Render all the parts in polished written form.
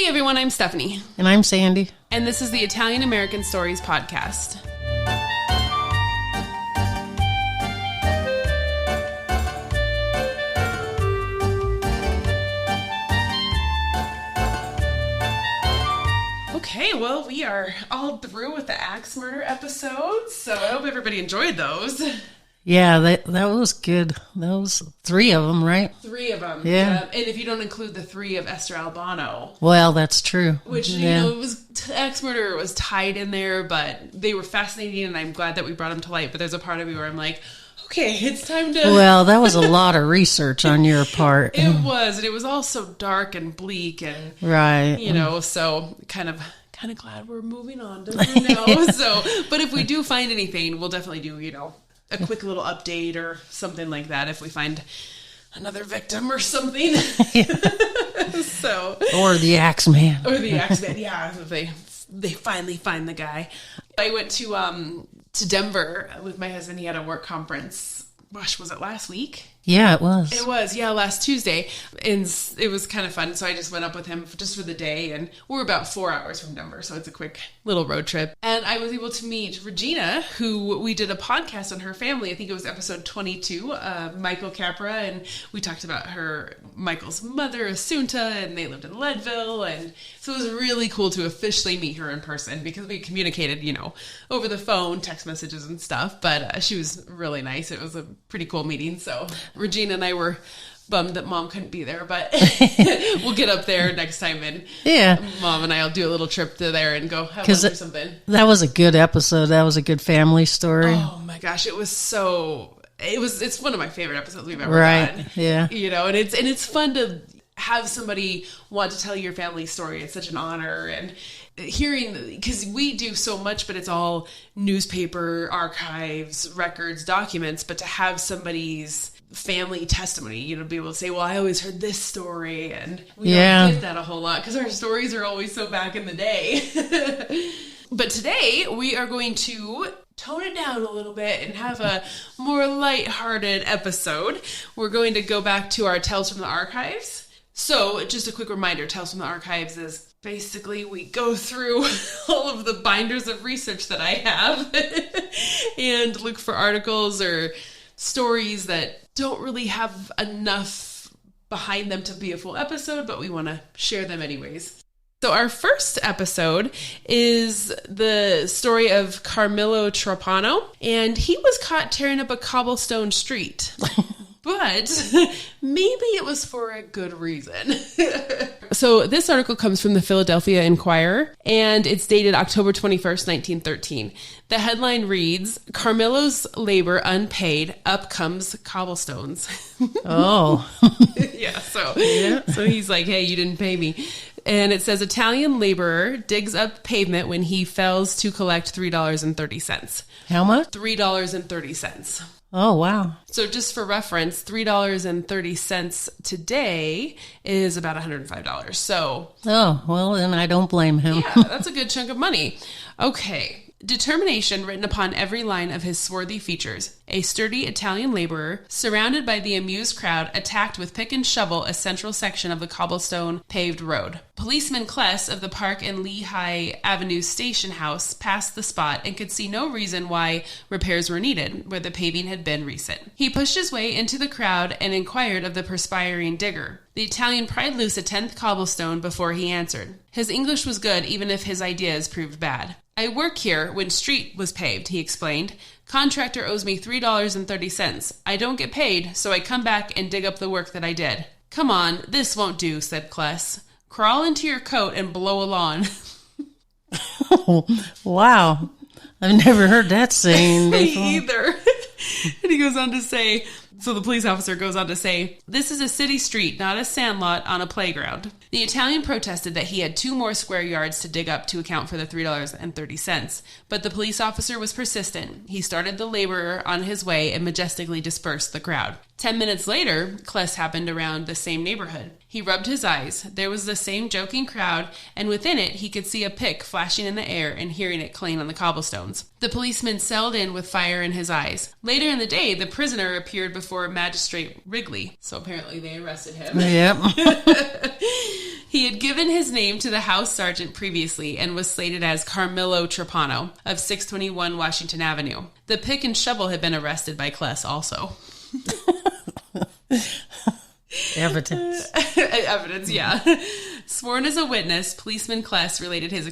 Hey everyone, I'm Stephanie. And I'm Sandy. And this is the Italian American Stories podcast. Okay, well, we are all through with the axe murder episodes, so I hope everybody enjoyed those. Yeah, that was good. That was 3 of them, right? 3 of them. Yeah. And if you don't include the 3 of Esther Albano. Well, that's true. Which, you know, it was axe murder was tied in there, but they were fascinating, and I'm glad that we brought them to light. But there's a part of me where I'm like, okay, it's time to... Well, that was a lot of research on your part. It was, and it was all so dark and bleak, and, right. You know, so kind of glad we're moving on to now. So, but if we do find anything, we'll definitely do, you know, a quick little update or something like that if we find another victim or something. So, or the Axeman. Or the Axeman, yeah. They finally find the guy. I went to Denver with my husband. He had a work conference. Gosh, was it last week? Yeah, it was. It was, yeah, last Tuesday. And it was kind of fun. So I just went up with him just for the day. And we're about 4 hours from Denver. So it's a quick little road trip. And I was able to meet Regina, who we did a podcast on her family. I think it was episode 22, Michael Capra. And we talked about Michael's mother, Assunta, and they lived in Leadville. And so it was really cool to officially meet her in person because we communicated, you know, over the phone, text messages and stuff. But she was really nice. It was a pretty cool meeting. So Regina and I were bummed that Mom couldn't be there, but we'll get up there next time, and Mom and I will do a little trip to there and go have lunch or something. That was a good episode. That was a good family story. Oh my gosh, it's one of my favorite episodes we've ever done. Yeah. You know, and it's fun to have somebody want to tell your family story. It's such an honor, and hearing, because we do so much, but it's all newspaper, archives, records, documents, but to have somebody's family testimony, you know, be able to say, well, I always heard this story, and we don't get that a whole lot because our stories are always so back in the day. But today we are going to tone it down a little bit and have a more lighthearted episode. We're going to go back to our Tales from the Archives. So just a quick reminder, Tales from the Archives is basically we go through all of the binders of research that I have and look for articles or stories that don't really have enough behind them to be a full episode, but we want to share them anyways. So our first episode is the story of Carmelo Trapano, and he was caught tearing up a cobblestone street. But maybe it was for a good reason. So this article comes from the Philadelphia Inquirer, and it's dated October 21st, 1913. The headline reads, Carmelo's labor unpaid, up comes cobblestones. Oh. So he's like, hey, you didn't pay me. And it says, Italian laborer digs up pavement when he fails to collect $3.30. How much? $3.30. Oh, wow. So just for reference, $3.30 today is about $105. So. Oh, well, then I don't blame him. Yeah, that's a good chunk of money. Okay. Determination written upon every line of his swarthy features. A sturdy Italian laborer, surrounded by the amused crowd, attacked with pick and shovel a central section of the cobblestone paved road. Policeman Kless of the Park and Lehigh Avenue Station House passed the spot and could see no reason why repairs were needed, where the paving had been recent. He pushed his way into the crowd and inquired of the perspiring digger. The Italian pried loose a 10th cobblestone before he answered. His English was good, even if his ideas proved bad. I work here when street was paved, he explained. Contractor owes me $3.30. I don't get paid, so I come back and dig up the work that I did. Come on, this won't do, said Kless. Crawl into your coat and blow a lawn. Oh, wow. I've never heard that saying before. Me either. And he goes on to say, so the police officer goes on to say, this is a city street, not a sandlot on a playground. The Italian protested that he had 2 more square yards to dig up to account for the $3.30, but the police officer was persistent. He started the laborer on his way and majestically dispersed the crowd. 10 minutes later, Kless happened around the same neighborhood. He rubbed his eyes. There was the same joking crowd, and within it he could see a pick flashing in the air and hearing it clang on the cobblestones. The policeman sailed in with fire in his eyes. Later in the day, the prisoner appeared before Magistrate Wrigley, so apparently they arrested him. Yep. He had given his name to the house sergeant previously and was slated as Carmelo Trapano of 621 Washington Avenue. The pick and shovel had been arrested by Kless also. Evidence. Evidence, yeah. Sworn as a witness, policeman Kless related his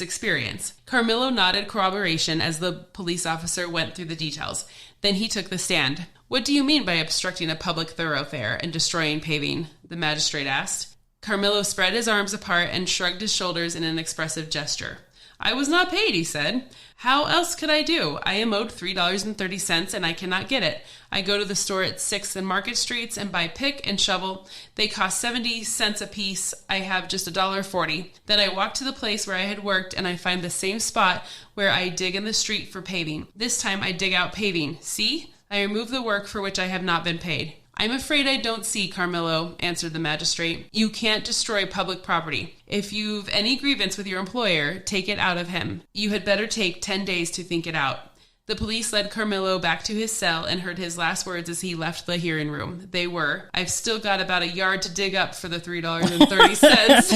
experience. Carmelo nodded corroboration as the police officer went through the details. Then he took the stand. "What do you mean by obstructing a public thoroughfare and destroying paving?" the magistrate asked. Carmelo spread his arms apart and shrugged his shoulders in an expressive gesture. "I was not paid," he said. "How else could I do? I am owed $3.30 and I cannot get it. I go to the store at 6th and Market Streets and buy pick and shovel. They cost 70 cents a piece. I have just $1.40. Then I walk to the place where I had worked and I find the same spot where I dig in the street for paving. This time I dig out paving. See? I remove the work for which I have not been paid." "I'm afraid I don't see, Carmelo," answered the magistrate. "You can't destroy public property. If you've any grievance with your employer, take it out of him. You had better take 10 days to think it out." The police led Carmelo back to his cell and heard his last words as he left the hearing room. They were, "I've still got about a yard to dig up for the $3.30.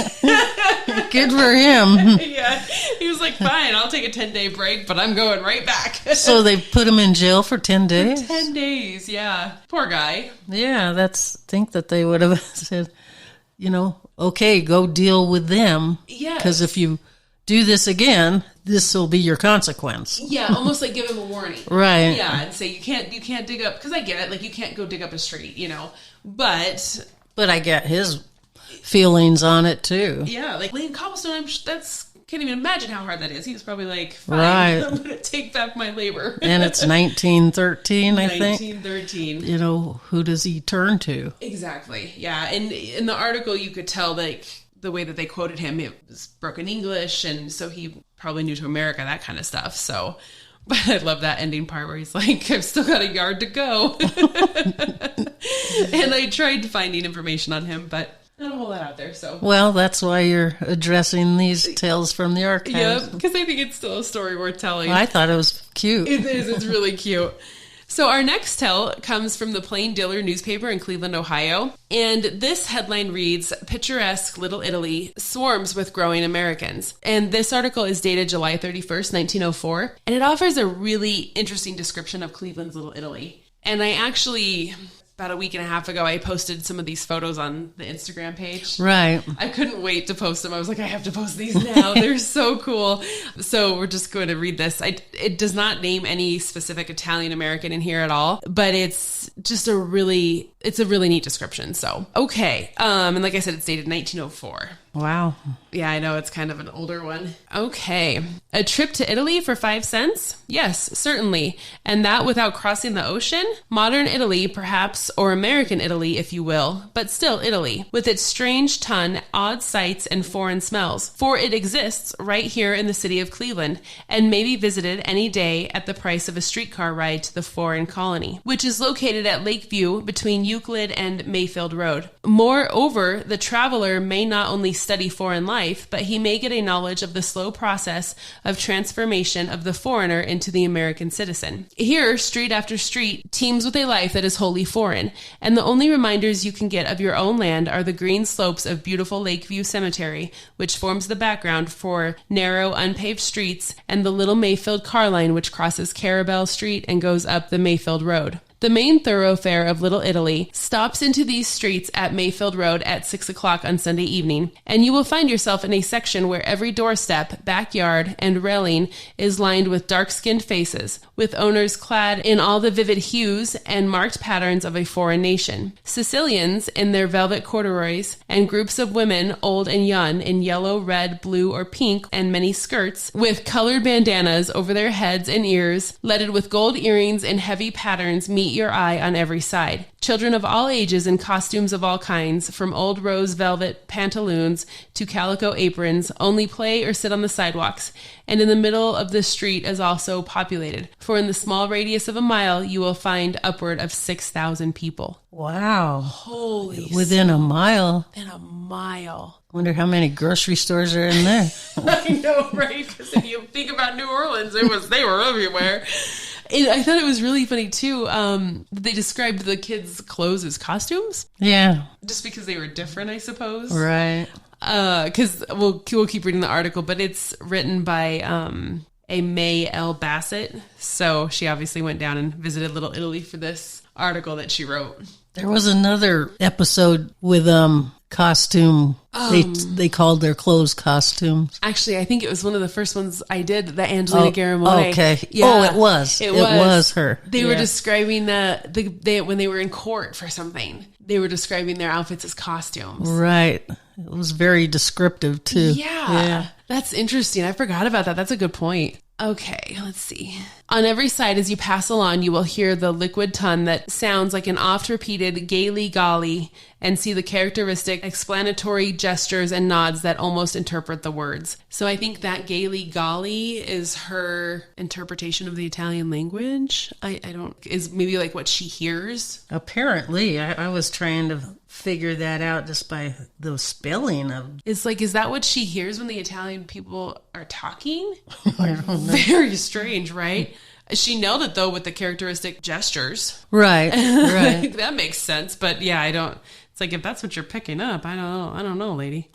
Good for him. Yeah, he was like, "Fine, I'll take a 10-day break, but I'm going right back." So they put him in jail for 10 days? For 10 days, yeah. Poor guy. Yeah, think that they would have said, okay, go deal with them. Yeah. Because if you do this again, this will be your consequence. Yeah, almost like give him a warning. Right. Yeah, and say you can't dig up, because I get it, like you can't go dig up a street, but I get his feelings on it too. Yeah, like laying cobblestone, can't even imagine how hard that is. He was probably like, "Fine, right. I'm going to take back my labor." And it's 1913, I think. 1913. Who does he turn to? Exactly. Yeah, and in the article you could tell like the way that they quoted him, it was broken English, and so he probably new to America, that kind of stuff. So, but I love that ending part where he's like, "I've still got a yard to go." And I tried finding information on him, but not a whole lot out there. So, well, that's why you're addressing these tales from the archives. Yep, because I think it's still a story worth telling. Well, I thought it was cute. It is. It's really cute. So our next tale comes from the Plain Dealer newspaper in Cleveland, Ohio. And this headline reads, "Picturesque Little Italy swarms with growing Americans." And this article is dated July 31st, 1904. And it offers a really interesting description of Cleveland's Little Italy. And I actually, about a week and a half ago, I posted some of these photos on the Instagram page. Right. I couldn't wait to post them. I was like, I have to post these now. They're so cool. So we're just going to read this. It does not name any specific Italian American in here at all, but it's just a really neat description. So, okay. And like I said, it's dated 1904. Wow. Yeah, I know, it's kind of an older one. Okay. A trip to Italy for 5 cents? Yes, certainly. And that without crossing the ocean? Modern Italy, perhaps, or American Italy, if you will, but still Italy, with its strange ton, odd sights, and foreign smells. For it exists right here in the city of Cleveland, and may be visited any day at the price of a streetcar ride to the foreign colony, which is located at Lakeview between Euclid and Mayfield Road. Moreover, the traveler may not only study foreign life, but he may get a knowledge of the slow process of transformation of the foreigner into the American citizen. Here, street after street teems with a life that is wholly foreign, and the only reminders you can get of your own land are the green slopes of beautiful Lakeview Cemetery, which forms the background for narrow, unpaved streets, and the little Mayfield car line which crosses Carabel Street and goes up the Mayfield Road. The main thoroughfare of Little Italy stops into these streets at Mayfield Road at 6 o'clock on Sunday evening, and you will find yourself in a section where every doorstep, backyard, and railing is lined with dark-skinned faces, with owners clad in all the vivid hues and marked patterns of a foreign nation. Sicilians in their velvet corduroys, and groups of women, old and young, in yellow, red, blue, or pink, and many skirts, with colored bandanas over their heads and ears, leaded with gold earrings and heavy patterns meet your eye on every side. Children of all ages in costumes of all kinds, from old rose velvet pantaloons to calico aprons, only play or sit on the sidewalks, and in the middle of the street is also populated, for in the small radius of a mile you will find upward of 6,000 people. Wow. Holy Within a mile. In a mile. Wonder how many grocery stores are in there. I know, right? Because if you think about New Orleans, they were everywhere. And I thought it was really funny too. They described the kids' clothes as costumes. Yeah. Just because they were different, I suppose. Right. Because we'll keep reading the article, but it's written by a May L. Bassett. So she obviously went down and visited Little Italy for this article that she wrote. There was another episode with costume. They called their clothes costumes. Actually, I think it was one of the first ones I did, the Angelina Garamone. Okay. Yeah, oh, it was. It was her. They were describing when they were in court for something. They were describing their outfits as costumes. Right. It was very descriptive, too. Yeah. That's interesting. I forgot about that. That's a good point. Okay, let's see. On every side as you pass along, you will hear the liquid tongue that sounds like an oft-repeated gaily golly and see the characteristic explanatory gestures and nods that almost interpret the words. So I think that gaily golly is her interpretation of the Italian language. Is maybe like what she hears. Apparently, I was trying to figure that out just by the spelling of. Is that what she hears when the Italian people are talking? I don't know. Very strange, right? She nailed it though with the characteristic gestures. Right. That makes sense. But yeah, I don't. It's like if that's what you're picking up, I don't know, lady.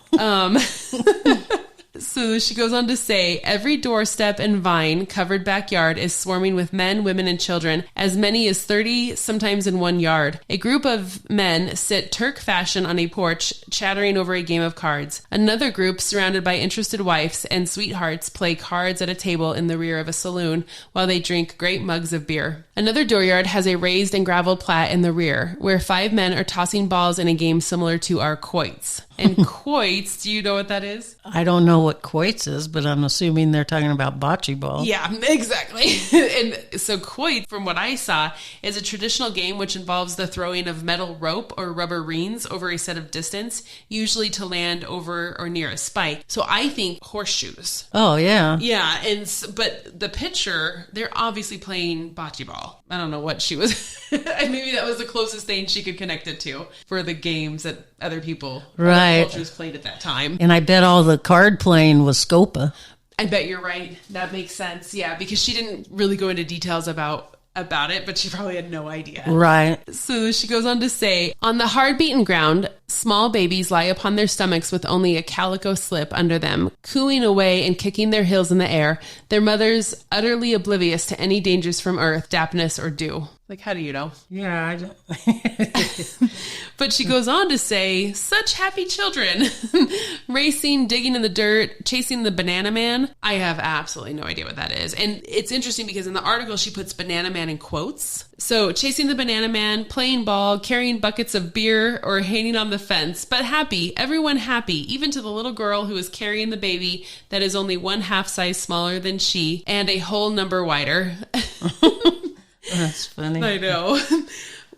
So she goes on to say, every doorstep and vine-covered backyard is swarming with men, women, and children, as many as 30, sometimes in one yard. A group of men sit Turk fashion on a porch, chattering over a game of cards. Another group, surrounded by interested wives and sweethearts, play cards at a table in the rear of a saloon while they drink great mugs of beer. Another dooryard has a raised and graveled plat in the rear, where 5 men are tossing balls in a game similar to our quoits. And quoits, do you know what that is? I don't know what quoits is, but I'm assuming they're talking about bocce ball. Yeah, exactly. And so quoits, from what I saw, is a traditional game which involves the throwing of metal rope or rubber rings over a set of distance, usually to land over or near a spike. So I think horseshoes. Oh, yeah. Yeah, but the picture, they're obviously playing bocce ball. I don't know what she was. Maybe that was the closest thing she could connect it to for the games that other people, other cultures played at that time. And I bet all the card playing was Scopa. I bet you're right. That makes sense. Yeah, because she didn't really go into details about it, but she probably had no idea. Right. So she goes on to say, on the hard-beaten ground, small babies lie upon their stomachs with only a calico slip under them, cooing away and kicking their heels in the air, their mothers utterly oblivious to any dangers from earth, dampness, or dew. Like, how do you know? Yeah, I don't. But she goes on to say, such happy children, racing, digging in the dirt, chasing the banana man. I have absolutely no idea what that is. And it's interesting because in the article, she puts banana man in quotes. So chasing the banana man, playing ball, carrying buckets of beer, or hanging on the fence. But happy, everyone happy, even to the little girl who is carrying the baby that is only 1/2 size smaller than she and a whole number wider. That's funny. I know.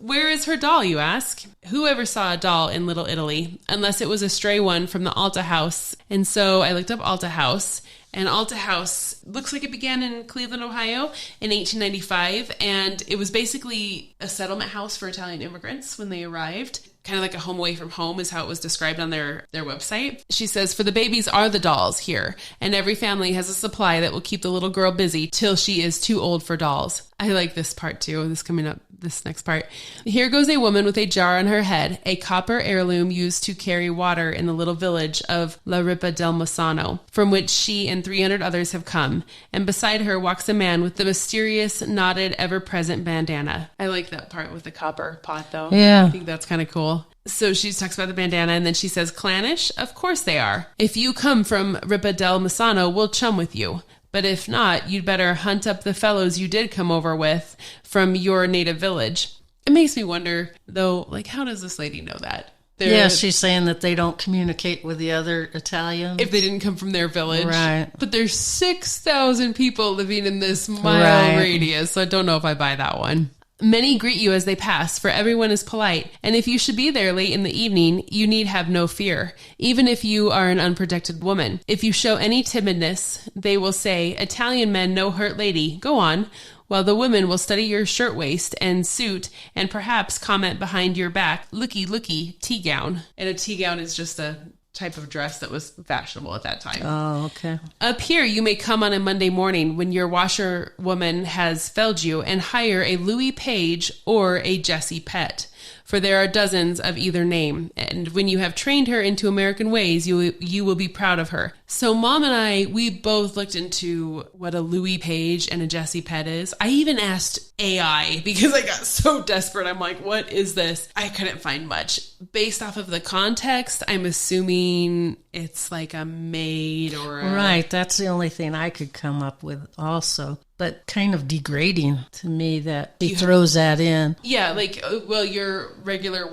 Where is her doll, you ask? Who ever saw a doll in Little Italy? Unless it was a stray one from the Alta House. And so I looked up Alta House. And Alta House looks like it began in Cleveland, Ohio in 1895. And it was basically a settlement house for Italian immigrants when they arrived. Kind of like a home away from home is how it was described on their website. She says, for the babies are the dolls here, and every family has a supply that will keep the little girl busy till she is too old for dolls. I like this part too, this next part. Here goes a woman with a jar on her head, a copper heirloom used to carry water in the little village of La Ripa del Mosano, from which she and 300 others have come. And beside her walks a man with the mysterious, knotted, ever-present bandana. I like that part with the copper pot, though. Yeah. I think that's kind of cool. So she talks about the bandana, and then she says, clannish? Of course they are. If you come from Ripa del Mosano, we'll chum with you. But if not, you'd better hunt up the fellows you did come over with from your native village. It makes me wonder, though, like, how does this lady know that? Yeah, she's saying that they don't communicate with the other Italians. If they didn't come from their village. Right. But there's 6,000 people living in this mile radius, so I don't know if I buy that one. Many greet you as they pass, for everyone is polite, and if you should be there late in the evening, you need have no fear, even if you are an unprotected woman. If you show any timidness, they will say, Italian men no hurt lady, go on, while the women will study your shirtwaist and suit, and perhaps comment behind your back, looky, tea gown. And a tea gown is just a type of dress that was fashionable at that time. Oh, okay. Up here, you may come on a Monday morning when your washerwoman has felled you and hire a Louis Page or a Jessie Pett. For there are dozens of either name, and when you have trained her into American ways, you will be proud of her. So Mom and I, we both looked into what a Louis Page and a Jessie Pett is. I even asked AI because I got so desperate. I'm like, what is this? I couldn't find much. Based off of the context, I'm assuming it's like a maid or a... Right, that's the only thing I could come up with also. But kind of degrading to me that he throws that in. Yeah, like, well, your regular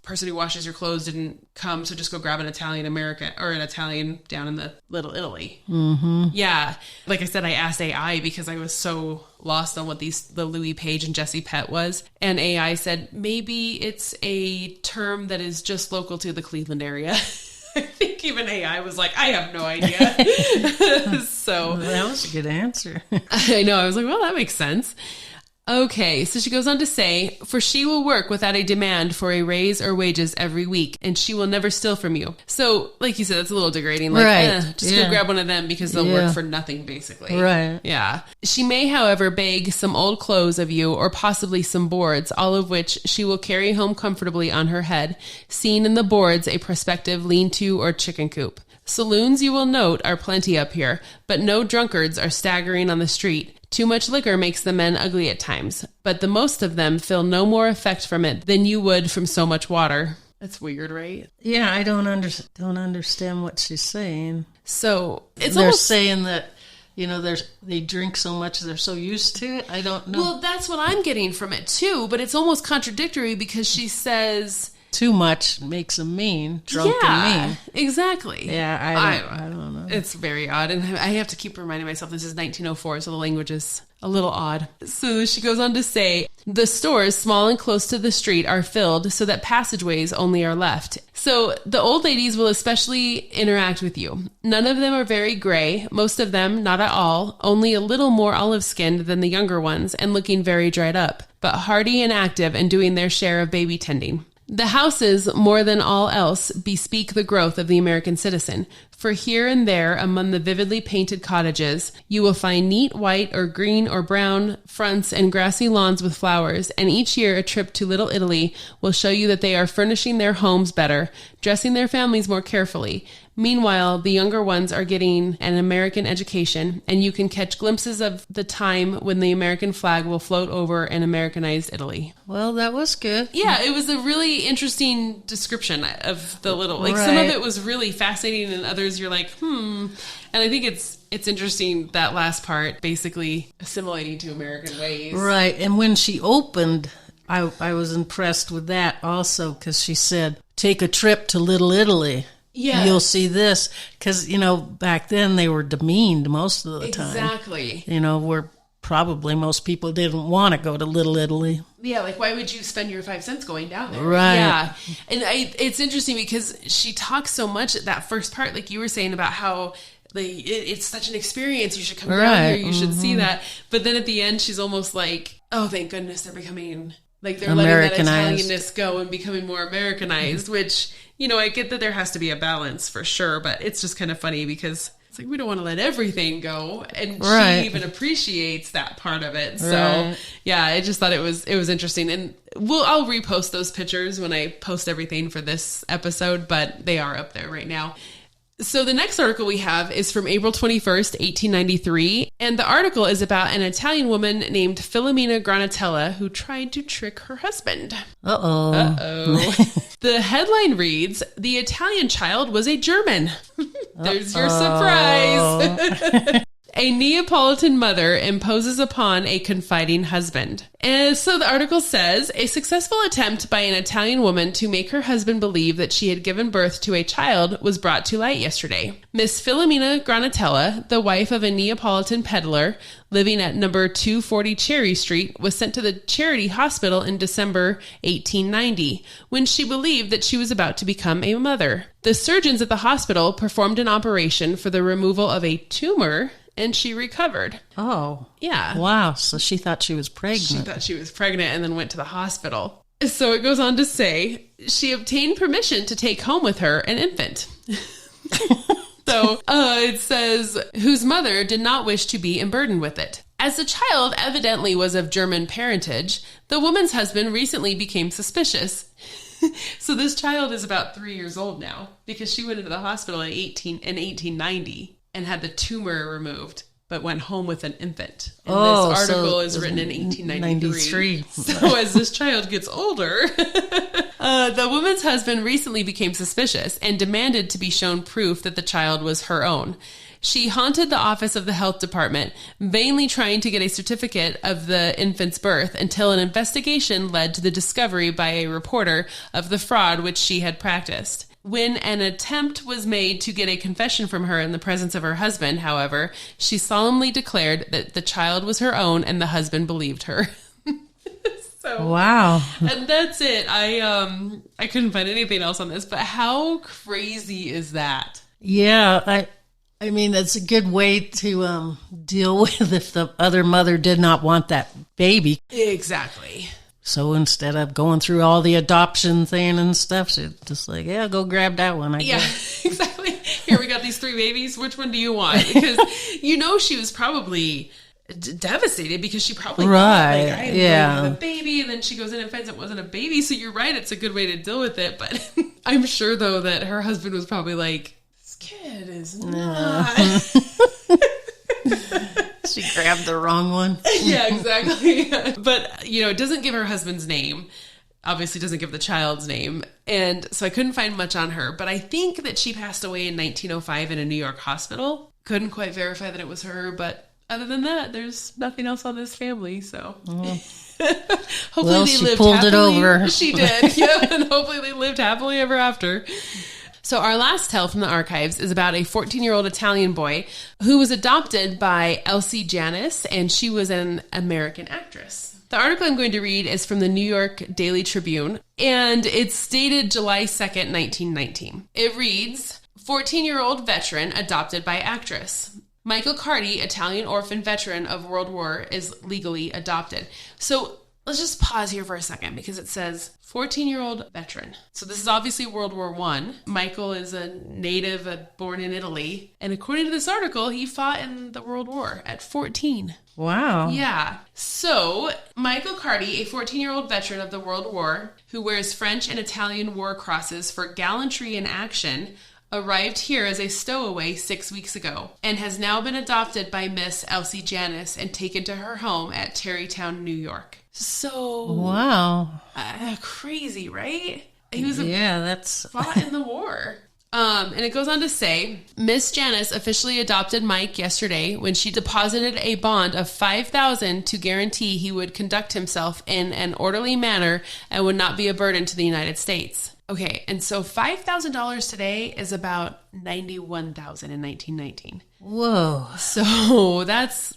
person who washes your clothes didn't come, so just go grab an Italian American or an Italian down in the Little Italy. Mm-hmm. Yeah, like I said, I asked AI because I was so lost on what the Louis Page and Jessie Pett was, and AI said maybe it's a term that is just local to the Cleveland area. I think even AI was like, I have no idea. So well, that was a good answer. I know. I was like, well, that makes sense. Okay, so she goes on to say, for she will work without a demand for a raise or wages every week, and she will never steal from you. So, like you said, that's a little degrading. Like, right. Just go grab one of them because they'll work for nothing, basically. Right. Yeah. She may, however, beg some old clothes of you or possibly some boards, all of which she will carry home comfortably on her head, seeing in the boards a prospective lean-to or chicken coop. Saloons, you will note, are plenty up here, but no drunkards are staggering on the street. Too much liquor makes the men ugly at times, but the most of them feel no more effect from it than you would from so much water. That's weird, right? Yeah, I don't understand what she's saying. So they're saying that, you know, they drink so much, they're so used to it. I don't know. Well, that's what I'm getting from it too, but it's almost contradictory because she says too much makes them mean, drunk and mean. Exactly. Yeah, I don't know. It's very odd, and I have to keep reminding myself this is 1904, so the language is a little odd. So she goes on to say, the stores, small and close to the street, are filled so that passageways only are left. So the old ladies will especially interact with you. None of them are very gray, most of them not at all, only a little more olive-skinned than the younger ones, and looking very dried up, but hardy and active and doing their share of baby tending. The houses, more than all else, bespeak the growth of the American citizen, for here and there among the vividly painted cottages, you will find neat white or green or brown fronts and grassy lawns with flowers, and each year a trip to Little Italy will show you that they are furnishing their homes better, dressing their families more carefully. Meanwhile, the younger ones are getting an American education, and you can catch glimpses of the time when the American flag will float over an Americanized Italy. Well, that was good. Yeah, it was a really interesting description of the little, like some of it was really fascinating and others you're like, And I think it's interesting, that last part, basically assimilating to American ways. Right, and when she opened, I was impressed with that also, because she said, take a trip to Little Italy. Yeah. You'll see this, because, you know, back then they were demeaned most of the time. Exactly. You know, where probably most people didn't want to go to Little Italy. Yeah, like, why would you spend your 5 cents going down there? Right. Yeah. And it's interesting because she talks so much at that first part, like you were saying, about how it's such an experience. You should come down here. You should see that. But then at the end, she's almost like, oh, thank goodness they're becoming... Like, they're letting that Italianness go and becoming more Americanized, which, you know, I get that there has to be a balance for sure, but it's just kind of funny because it's like, we don't want to let everything go. And she even appreciates that part of it. So, yeah, I just thought it was interesting. And I'll repost those pictures when I post everything for this episode, but they are up there right now. So the next article we have is from April 21st, 1893, and the article is about an Italian woman named Filomena Granatella who tried to trick her husband. Uh-oh. The headline reads, "The Italian child was a German." There's your surprise. A Neapolitan mother imposes upon a confiding husband. And so the article says, a successful attempt by an Italian woman to make her husband believe that she had given birth to a child was brought to light yesterday. Miss Filomena Granatella, the wife of a Neapolitan peddler living at number 240 Cherry Street, was sent to the charity hospital in December 1890, when she believed that she was about to become a mother. The surgeons at the hospital performed an operation for the removal of a tumor, and she recovered. Oh. Yeah. Wow. So she thought she was pregnant. She thought she was pregnant and then went to the hospital. So it goes on to say, she obtained permission to take home with her an infant. So it says, whose mother did not wish to be burdened with it. As the child evidently was of German parentage, the woman's husband recently became suspicious. So this child is about 3 years old now, because she went into the hospital in 1890 and had the tumor removed, but went home with an infant. And this article is written in 1893. So as this child gets older, the woman's husband recently became suspicious and demanded to be shown proof that the child was her own. She haunted the office of the health department, vainly trying to get a certificate of the infant's birth until an investigation led to the discovery by a reporter of the fraud which she had practiced. When an attempt was made to get a confession from her in the presence of her husband, however, she solemnly declared that the child was her own and the husband believed her. So, wow. And that's it. I couldn't find anything else on this, but how crazy is that? Yeah, I mean, that's a good way to deal with if the other mother did not want that baby. Exactly. So instead of going through all the adoption thing and stuff, she's just like, yeah, go grab that one. I guess. Exactly. Here, we got these 3 babies. Which one do you want? Because, she was probably devastated because she probably thought, I have a baby, and then she goes in and finds it wasn't a baby. So you're right. It's a good way to deal with it. But I'm sure, though, that her husband was probably like, this kid is not... She grabbed the wrong one. Yeah, exactly. But, it doesn't give her husband's name. Obviously doesn't give the child's name. And so I couldn't find much on her. But I think that she passed away in 1905 in a New York hospital. Couldn't quite verify that it was her. But other than that, there's nothing else on this family. So hopefully they lived pulled happily. It over. She did. Yeah, and hopefully they lived happily ever after. So our last tale from the archives is about a 14-year-old Italian boy who was adopted by Elsie Janis, and she was an American actress. The article I'm going to read is from the New York Daily Tribune, and it's dated July 2nd, 1919. It reads, 14-year-old veteran adopted by actress. Michael Carty, Italian orphan veteran of World War, is legally adopted. So let's just pause here for a second because it says 14-year-old veteran. So this is obviously World War I. Michael is a native born in Italy. And according to this article, he fought in the World War at 14. Wow. Yeah. So Michael Carty, a 14-year-old veteran of the World War who wears French and Italian war crosses for gallantry in action, arrived here as a stowaway 6 weeks ago and has now been adopted by Miss Elsie Janis and taken to her home at Tarrytown, New York. So wow, crazy, right? He was fought in the war. And it goes on to say, Miss Janis officially adopted Mike yesterday when she deposited a bond of $5,000 to guarantee he would conduct himself in an orderly manner and would not be a burden to the United States. Okay, and so $5,000 today is about $91,000 in 1919. Whoa! So that's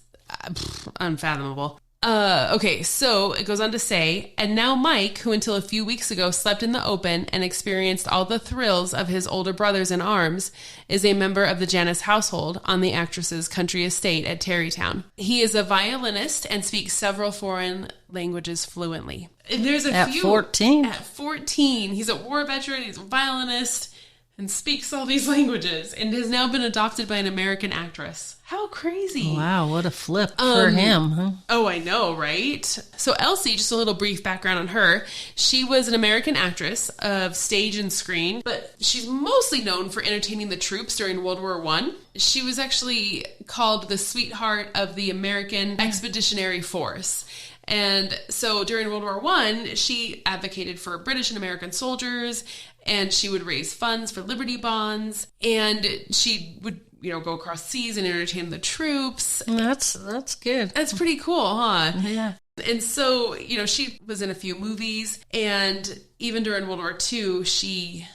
unfathomable. Okay, so it goes on to say, and now Mike, who until a few weeks ago slept in the open and experienced all the thrills of his older brothers in arms, is a member of the Janis household on the actress's country estate at Tarrytown. He is a violinist and speaks several foreign languages fluently. And there's a few... 14? At 14. He's a war veteran, he's a violinist, and speaks all these languages, and has now been adopted by an American actress. How crazy. Wow, what a flip for him, huh? Oh, I know, right? So Elsie, just a little brief background on her. She was an American actress of stage and screen, but she's mostly known for entertaining the troops during World War I. She was actually called the sweetheart of the American Expeditionary Force. And so during World War I, she advocated for British and American soldiers, and she would raise funds for Liberty Bonds, and she would go across seas and entertain the troops. That's good. That's pretty cool, huh? Yeah. And so, she was in a few movies, and even during World War II, she,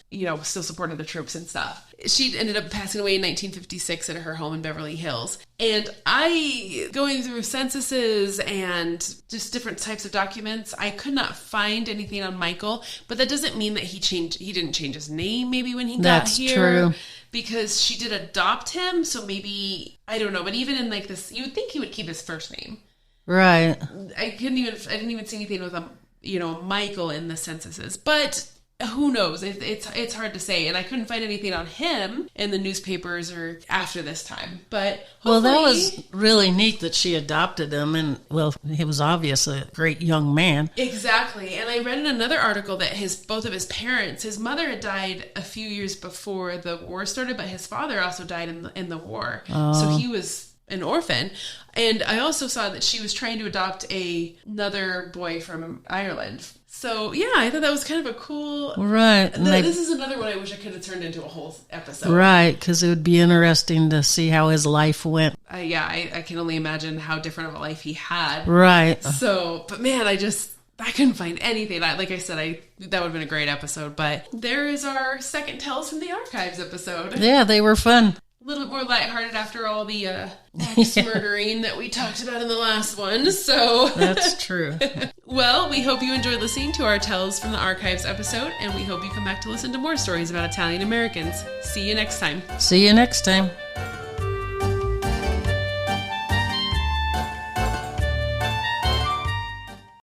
still supported the troops and stuff. She ended up passing away in 1956 at her home in Beverly Hills. And going through censuses and just different types of documents, I could not find anything on Michael, but that doesn't mean that he didn't change his name maybe when he got here. That's true. Because she did adopt him, so maybe, I don't know, but even in this, you would think he would keep his first name. Right. I didn't even see anything with Michael in the censuses. But who knows? It's hard to say. And I couldn't find anything on him in the newspapers or after this time. But well, that was really neat that she adopted him. And, well, he was obviously a great young man. Exactly. And I read in another article that both of his parents, his mother had died a few years before the war started, but his father also died in the war. So he was an orphan. And I also saw that she was trying to adopt another boy from Ireland. So, yeah, I thought that was kind of a cool... Right. This is another one I wish I could have turned into a whole episode. Right, because it would be interesting to see how his life went. I can only imagine how different of a life he had. Right. So, but man, I couldn't find anything. Like I said, that would have been a great episode. But there is our second Tales from the Archives episode. Yeah, they were fun. A little bit more lighthearted after all the axe murdering that we talked about in the last one. So that's true. Well, we hope you enjoyed listening to our Tales from the Archives episode, and we hope you come back to listen to more stories about Italian Americans. See you next time. See you next time.